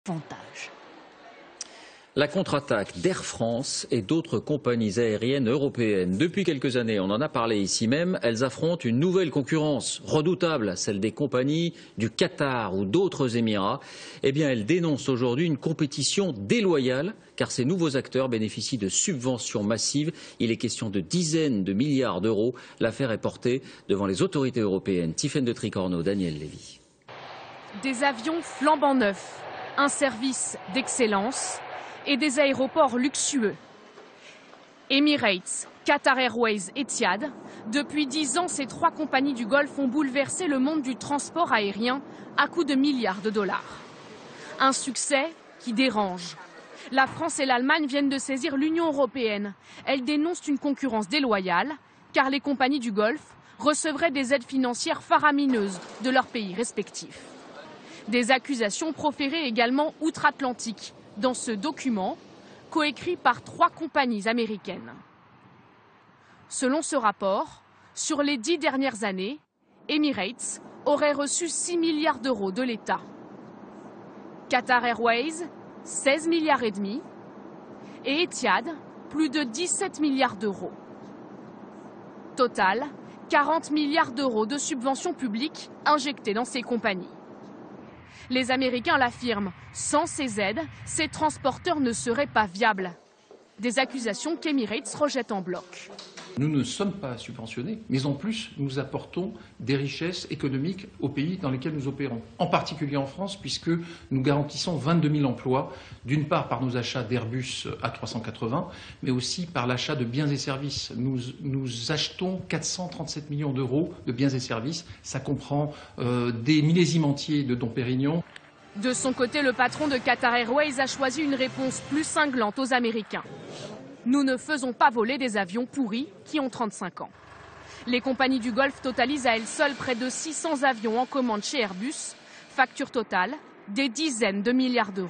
vantage. La contre-attaque d'Air France et d'autres compagnies aériennes européennes. Depuis quelques années, on en a parlé ici même, elles affrontent une nouvelle concurrence redoutable, celle des compagnies du Qatar ou d'autres Émirats. Eh bien, elles dénoncent aujourd'hui une compétition déloyale, car ces nouveaux acteurs bénéficient de subventions massives. Il est question de dizaines de milliards d'euros. L'affaire est portée devant les autorités européennes. Tiffaine de Tricorneau, Daniel Lévy. Des avions flambant neufs, un service d'excellence et des aéroports luxueux. Emirates, Qatar Airways, Etihad. Depuis 10 ans, ces 3 compagnies du Golfe ont bouleversé le monde du transport aérien à coups de milliards de dollars. Un succès qui dérange. La France et l'Allemagne viennent de saisir l'Union européenne. Elles dénoncent une concurrence déloyale, car les compagnies du Golfe recevraient des aides financières faramineuses de leurs pays respectifs. Des accusations proférées également outre-Atlantique, dans ce document, coécrit par 3 compagnies américaines. Selon ce rapport, sur les 10 dernières années, Emirates aurait reçu 6 milliards d'euros de l'État. Qatar Airways, 16 milliards et demi. Et Etihad, plus de 17 milliards d'euros. Total, 40 milliards d'euros de subventions publiques injectées dans ces compagnies. Les Américains l'affirment, sans ces aides, ces transporteurs ne seraient pas viables. Des accusations qu'Emirates rejette en bloc. Nous ne sommes pas subventionnés, mais en plus, nous apportons des richesses économiques aux pays dans lesquels nous opérons. En particulier en France, puisque nous garantissons 22 000 emplois, d'une part par nos achats d'Airbus A380, mais aussi par l'achat de biens et services. Nous achetons 437 millions d'euros de biens et services. Ça comprend des millésimes entiers de Dom Pérignon. De son côté, le patron de Qatar Airways a choisi une réponse plus cinglante aux Américains. Nous ne faisons pas voler des avions pourris qui ont 35 ans. Les compagnies du Golfe totalisent à elles seules près de 600 avions en commande chez Airbus. Facture totale, des dizaines de milliards d'euros.